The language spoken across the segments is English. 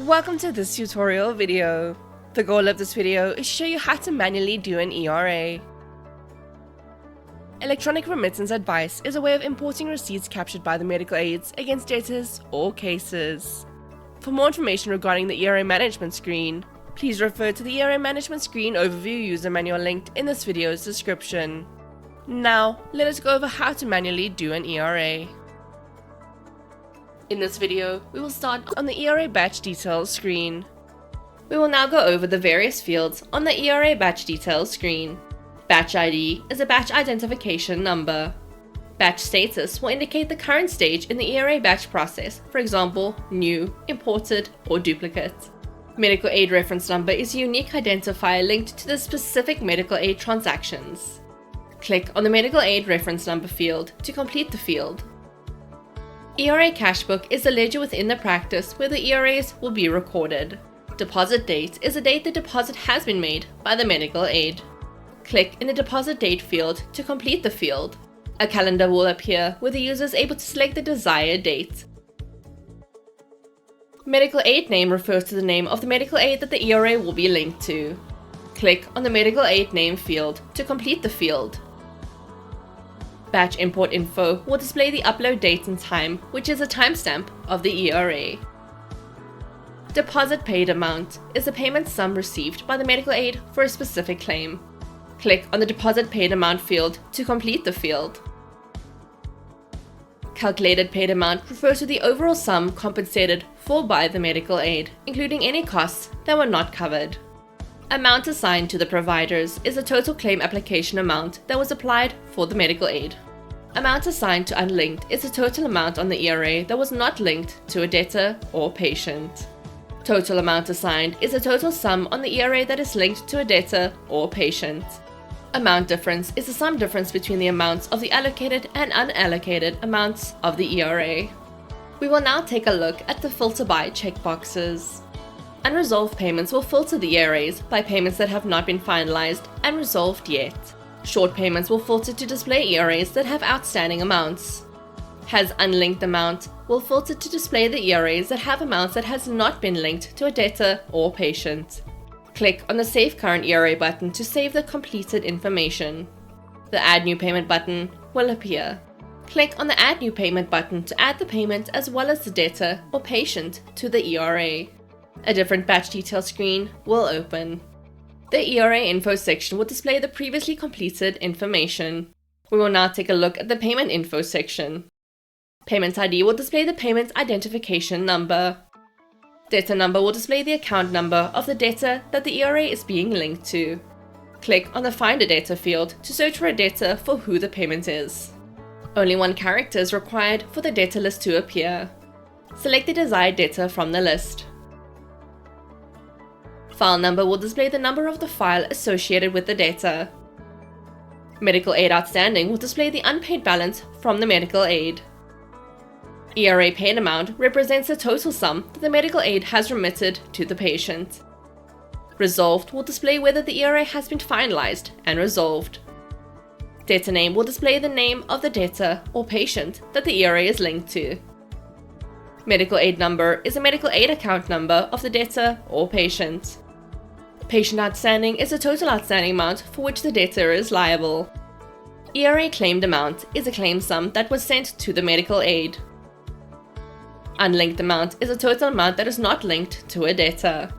Welcome to this tutorial video. The goal of this video is to show you how to manually do an ERA. Electronic remittance advice is a way of importing receipts captured by the medical aids against debtors or cases. For more information regarding the ERA management screen, please refer to the ERA management screen overview user manual linked in this video's description. Now, let us go over how to manually do an ERA. In this video, we will start on the ERA batch details screen. We will now go over the various fields on the ERA batch details screen. Batch ID is a batch identification number. Batch status will indicate the current stage in the ERA batch process, for example, new, imported, or duplicate. Medical aid reference number is a unique identifier linked to the specific medical aid transactions. Click on the medical aid reference number field to complete the field. ERA cash book is the ledger within the practice where the ERAs will be recorded. Deposit date is the date the deposit has been made by the medical aid. Click in the deposit date field to complete the field. A calendar will appear where the user is able to select the desired date. Medical aid name refers to the name of the medical aid that the ERA will be linked to. Click on the medical aid name field to complete the field. Batch import info will display the upload date and time, which is a timestamp of the ERA. Deposit paid amount is the payment sum received by the medical aid for a specific claim. Click on the deposit paid amount field to complete the field. Calculated paid amount refers to the overall sum compensated for by the medical aid, including any costs that were not covered. Amount assigned to the providers is the total claim application amount that was applied for the medical aid. Amount assigned to unlinked is the total amount on the ERA that was not linked to a debtor or patient. Total amount assigned is the total sum on the ERA that is linked to a debtor or patient. Amount difference is the sum difference between the amounts of the allocated and unallocated amounts of the ERA. We will now take a look at the filter by checkboxes. Unresolved payments will filter the ERAs by payments that have not been finalized and resolved yet. Short payments will filter to display ERAs that have outstanding amounts. Has unlinked amount will filter to display the ERAs that have amounts that has not been linked to a debtor or patient. Click on the Save Current ERA button to save the completed information. The Add New Payment button will appear. Click on the Add New Payment button to add the payment as well as the debtor or patient to the ERA. A different batch detail screen will open. The ERA info section will display the previously completed information. We will now take a look at the payment info section. Payment ID will display the payment identification number. Debtor number will display the account number of the debtor that the ERA is being linked to. Click on the Find a Debtor field to search for a debtor for who the payment is. Only one character is required for the debtor list to appear. Select the desired debtor from the list. File number will display the number of the file associated with the debtor. Medical aid outstanding will display the unpaid balance from the medical aid. ERA paid amount represents the total sum that the medical aid has remitted to the patient. Resolved will display whether the ERA has been finalized and resolved. Debtor name will display the name of the debtor or patient that the ERA is linked to. Medical aid number is a medical aid account number of the debtor or patient. Patient outstanding is the total outstanding amount for which the debtor is liable. ERA claimed amount is a claim sum that was sent to the medical aid. Unlinked amount is a total amount that is not linked to a debtor.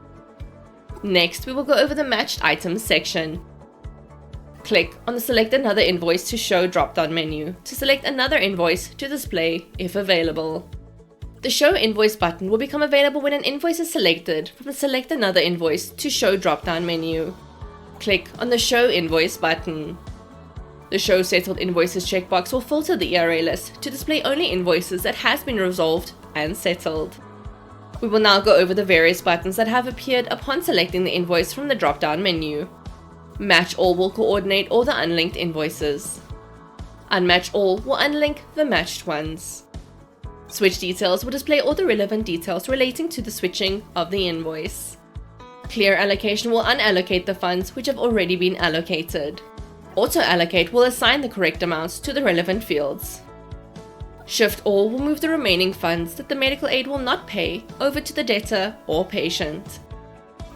Next, we will go over the matched items section. Click on the Select Another Invoice to Show drop-down menu to select another invoice to display if available. The Show Invoice button will become available when an invoice is selected from the Select Another Invoice to Show drop-down menu. Click on the Show Invoice button. The Show Settled Invoices checkbox will filter the ERA list to display only invoices that has been resolved and settled. We will now go over the various buttons that have appeared upon selecting the invoice from the drop-down menu. Match All will coordinate all the unlinked invoices. Unmatch All will unlink the matched ones. Switch Details will display all the relevant details relating to the switching of the invoice. Clear Allocation will unallocate the funds which have already been allocated. Auto Allocate will assign the correct amounts to the relevant fields. Shift All will move the remaining funds that the medical aid will not pay over to the debtor or patient.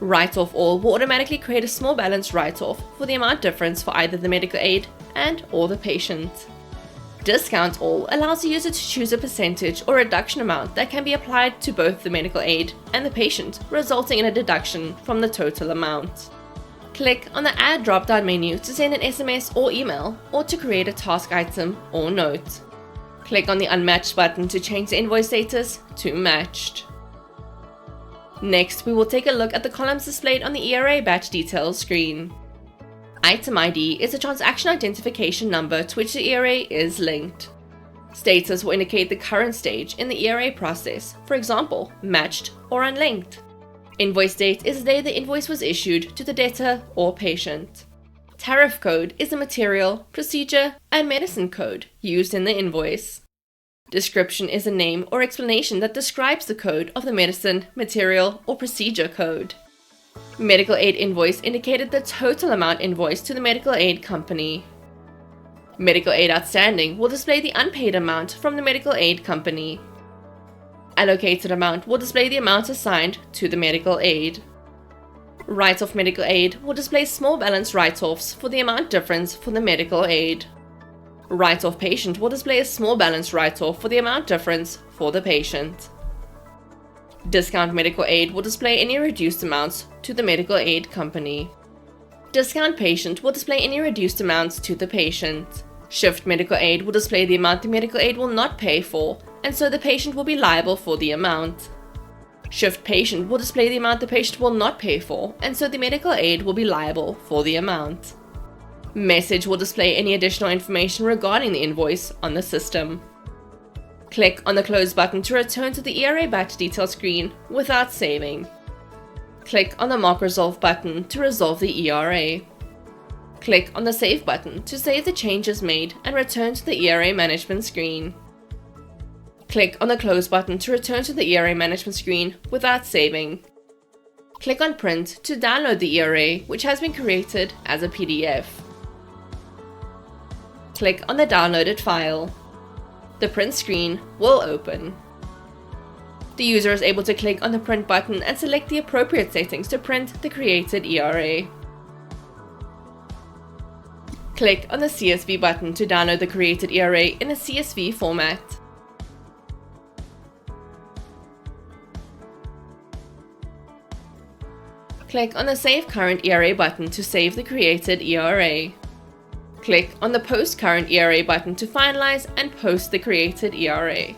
Write Off All will automatically create a small balance write-off for the amount difference for either the medical aid and/or the patient. Discount All allows the user to choose a percentage or reduction amount that can be applied to both the medical aid and the patient, resulting in a deduction from the total amount. Click on the Add drop-down menu to send an SMS or email, or to create a task item or note. Click on the Unmatched button to change the invoice status to Matched. Next, we will take a look at the columns displayed on the ERA batch details screen. Item ID is a transaction identification number to which the ERA is linked. Status will indicate the current stage in the ERA process, for example, matched or unlinked. Invoice date is the day the invoice was issued to the debtor or patient. Tariff code is the material, procedure, and medicine code used in the invoice. Description is a name or explanation that describes the code of the medicine, material, or procedure code. Medical aid invoice indicated the total amount invoiced to the medical aid company. Medical aid outstanding will display the unpaid amount from the medical aid company. Allocated amount will display the amount assigned to the medical aid. Write-off medical aid will display small balance write-offs for the amount difference for the medical aid. Write-off patient will display a small balance write-off for the amount difference for the patient. Discount medical aid will display any reduced amounts to the medical aid company. Discount patient will display any reduced amounts to the patient. Shift medical aid will display the amount the medical aid will not pay for, and so the patient will be liable for the amount. Shift patient will display the amount the patient will not pay for, and so the medical aid will be liable for the amount. Message will display any additional information regarding the invoice on the system. Click on the Close button to return to the ERA batch detail screen without saving. Click on the Mark Resolve button to resolve the ERA. Click on the Save button to save the changes made and return to the ERA management screen. Click on the Close button to return to the ERA management screen without saving. Click on Print to download the ERA, which has been created as a PDF. Click on the downloaded file. The print screen will open. The user is able to click on the Print button and select the appropriate settings to print the created ERA. Click on the CSV button to download the created ERA in a CSV format. Click on the Save Current ERA button to save the created ERA. Click on the Post Current ERA button to finalize and post the created ERA.